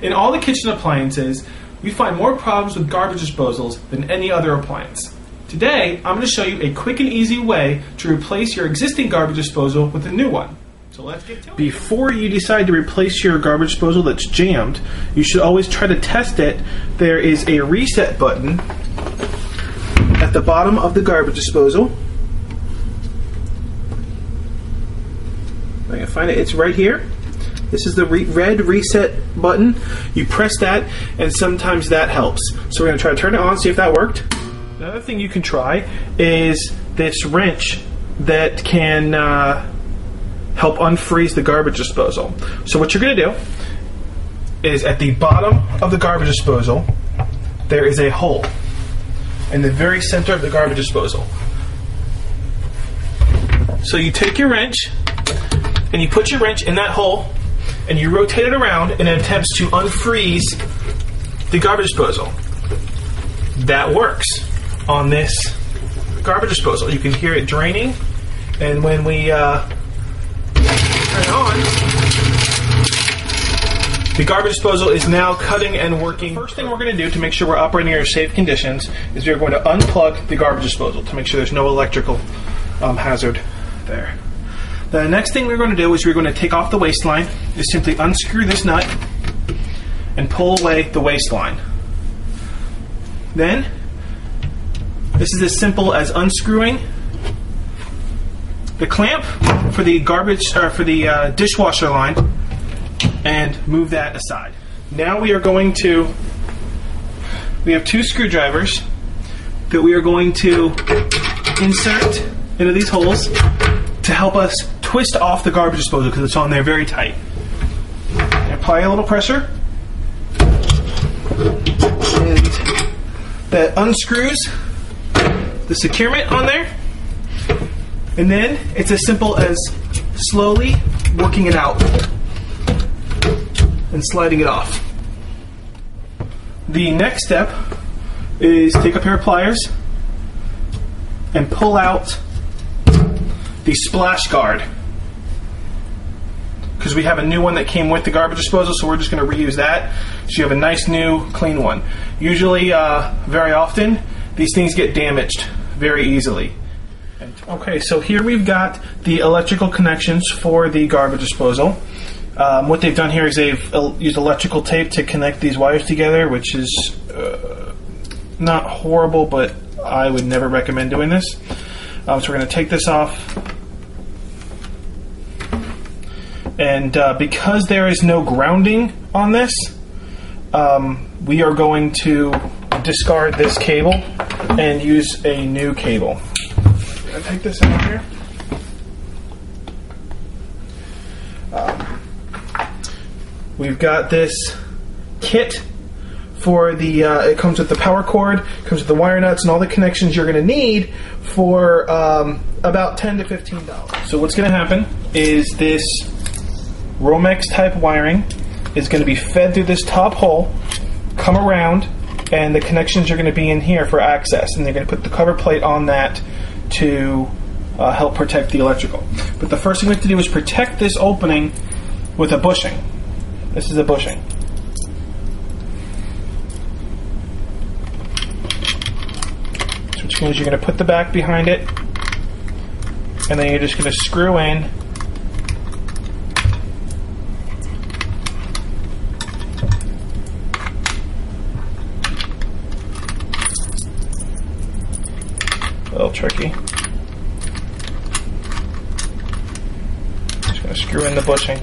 In all the kitchen appliances, we find more problems with garbage disposals than any other appliance. Today, I'm going to show you a quick and easy way to replace your existing garbage disposal with a new one. So let's get to it. Before you decide to replace your garbage disposal that's jammed, you should always try to test it. There is a reset button at the bottom of the garbage disposal. I can find it. It's right here. This is the red reset button. You press that, and sometimes that helps. So we're going to try to turn it on, see if that worked. Another thing you can try is this wrench that can help unfreeze the garbage disposal. So what you're going to do is at the bottom of the garbage disposal, there is a hole in the very center of the garbage disposal. So you take your wrench, and you put your wrench in that hole, and you rotate it around in an attempt to unfreeze the garbage disposal. That works on this garbage disposal. You can hear it draining, and when we turn it on, the garbage disposal is now cutting and working. The first thing we're going to do to make sure we're operating under safe conditions is we're going to unplug the garbage disposal to make sure there's no electrical hazard there. The next thing we're going to do is we're going to take off the waistline. Just simply unscrew this nut and pull away the waistline. Then, this is as simple as unscrewing the clamp for the dishwasher line and move that aside. Now we have two screwdrivers that we are going to insert into these holes to help us twist off the garbage disposal because it's on there very tight. Apply a little pressure, and that unscrews the securement on there, and then it's as simple as slowly working it out and sliding it off. The next step is take a pair of pliers and pull out the splash guard, because we have a new one that came with the garbage disposal, so we're just going to reuse that so you have a nice new clean one. Usually, very often, these things get damaged very easily. Okay, so here we've got the electrical connections for the garbage disposal. What they've done here is they've used electrical tape to connect these wires together, which is not horrible, but I would never recommend doing this. So we're going to take this off. And because there is no grounding on this, we are going to discard this cable and use a new cable. I'm going to take this out here. We've got this kit for the, it comes with the power cord, comes with the wire nuts and all the connections you're going to need for about $10 to $15. So what's going to happen is this Romex type wiring is going to be fed through this top hole, come around, and the connections are going to be in here for access, and they're going to put the cover plate on that to help protect the electrical. But the first thing we have to do is protect this opening with a bushing. This is a bushing. So what you're going to do is you're going to put the back behind it, and then you're just going to screw in a little tricky. Just going to screw in the bushing.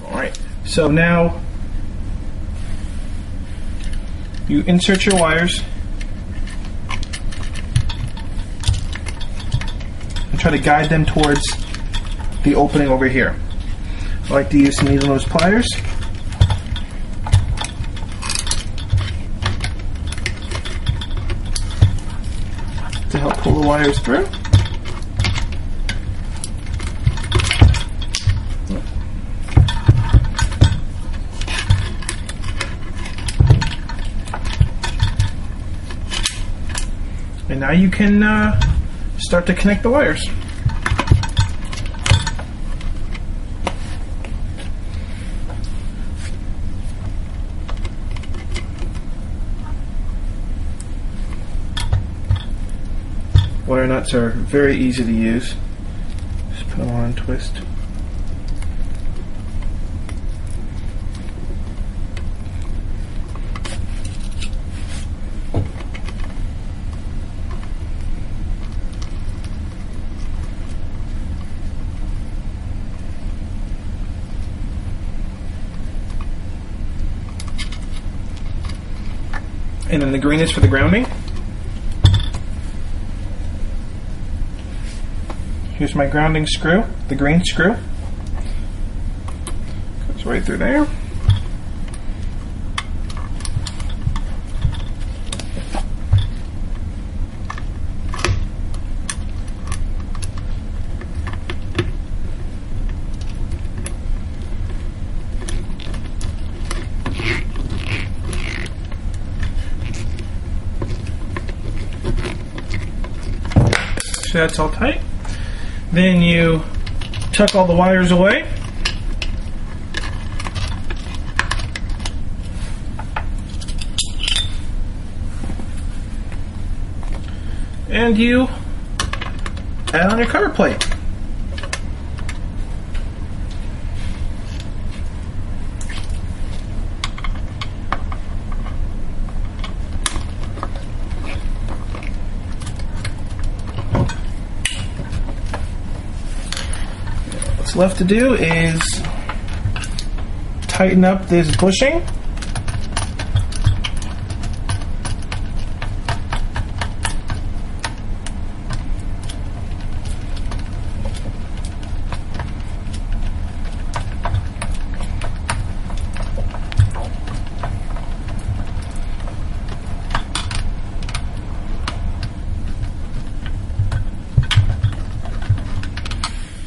Alright, so now you insert your wires and try to guide them towards the opening over here. I like to use some needle nose pliers. To help pull the wires through. And now you can start to connect the wires. Wire nuts are very easy to use. Just put them on and twist. And then the green is for the grounding. Here's my grounding screw, the green screw. Goes right through there. So that's all tight. Then you tuck all the wires away. And you add on your cover plate. What's left to do is tighten up this bushing.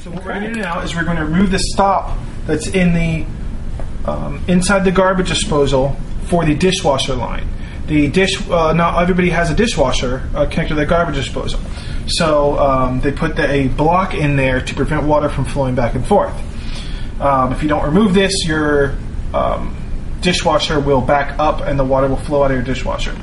So what we're going to do now is we're going to remove the stop that's in the inside the garbage disposal for the dishwasher line. The not everybody has a dishwasher connected to the garbage disposal, so they put a block in there to prevent water from flowing back and forth. If you don't remove this, your dishwasher will back up and the water will flow out of your dishwasher.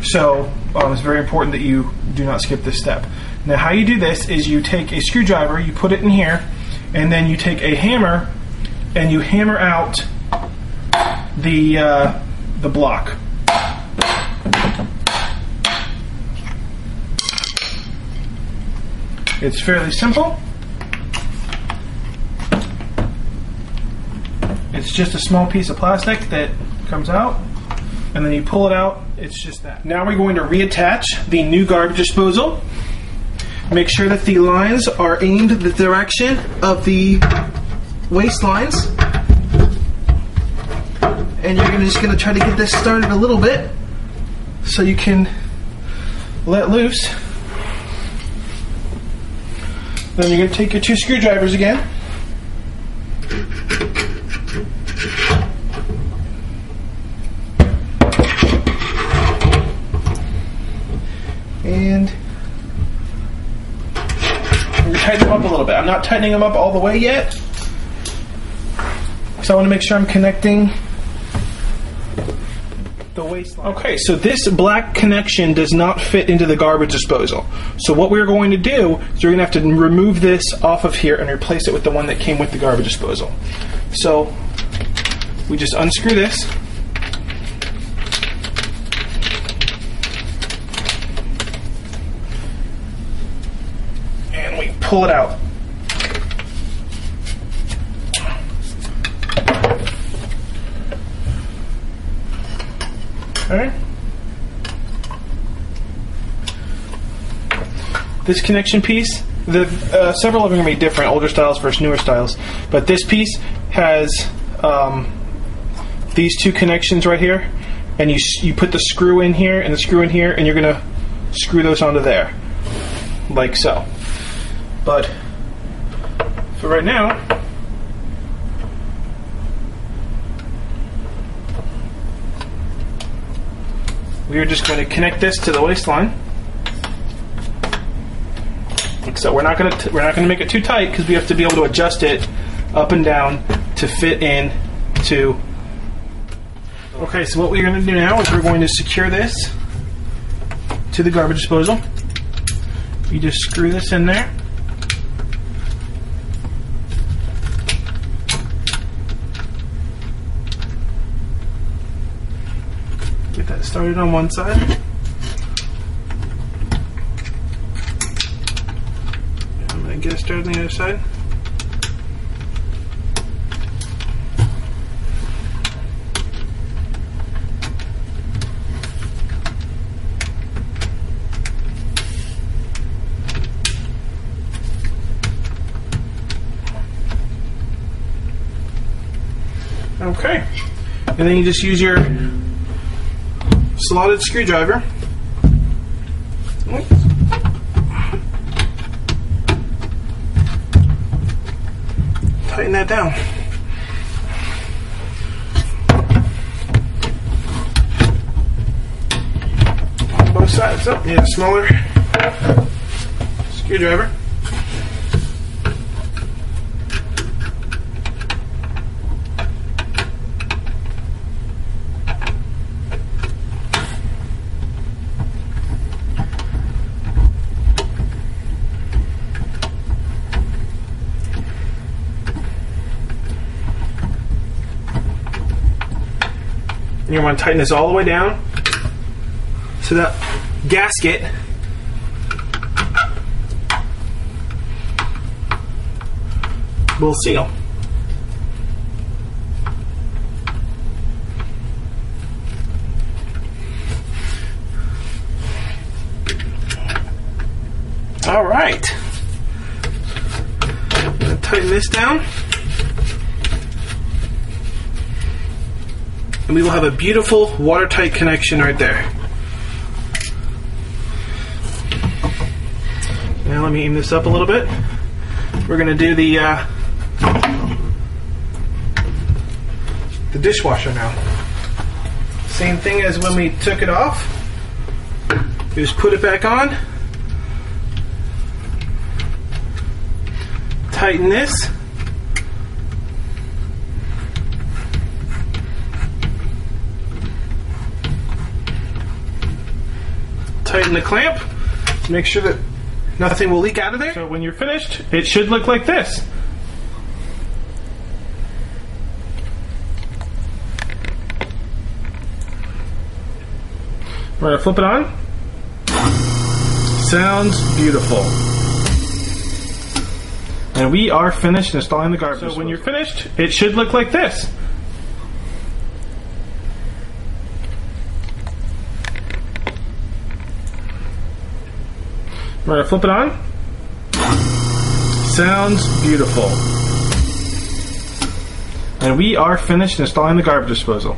So it's very important that you do not skip this step. Now, how you do this is you take a screwdriver, you put it in here, and then you take a hammer and you hammer out the block. It's fairly simple. It's just a small piece of plastic that comes out, and then you pull it out. It's just that. Now we're going to reattach the new garbage disposal. Make sure that the lines are aimed the direction of the waste lines. And you're just going to try to get this started a little bit so you can let loose. Then you're going to take your two screwdrivers again. And we're tightening them up a little bit. I'm not tightening them up all the way yet, because I want to make sure I'm connecting the waistline. Okay, so this black connection does not fit into the garbage disposal. So what we're going to do is we're going to have to remove this off of here and replace it with the one that came with the garbage disposal. So we just unscrew this. And we pull it out. Okay. This connection piece, several of them are going to be different, older styles versus newer styles, but this piece has these two connections right here, and you put the screw in here and the screw in here, and you're going to screw those onto there, like so. But for right now, we are just going to connect this to the waistline. So we're not going to make it too tight, because we have to be able to adjust it up and down to fit in to. Okay, so what we're going to do now is we're going to secure this to the garbage disposal. You just screw this in there. Get that started on one side. I'm going to get it started on the other side. Okay, and then you just use your slotted screwdriver. Tighten that down. On both sides. Oh, need a smaller screwdriver. You want to tighten this all the way down so that gasket will seal. All right. I'm going to tighten this down. And we will have a beautiful watertight connection right there. Now let me aim this up a little bit. We're going to do the dishwasher now. Same thing as when we took it off. You just put it back on. Tighten this. Tighten the clamp to make sure that nothing will leak out of there. So when you're finished, it should look like this. We're going to flip it on. Sounds beautiful. And we are finished installing the garbage. So when you're finished, it should look like this. We're going to flip it on. Sounds beautiful. And we are finished installing the garbage disposal.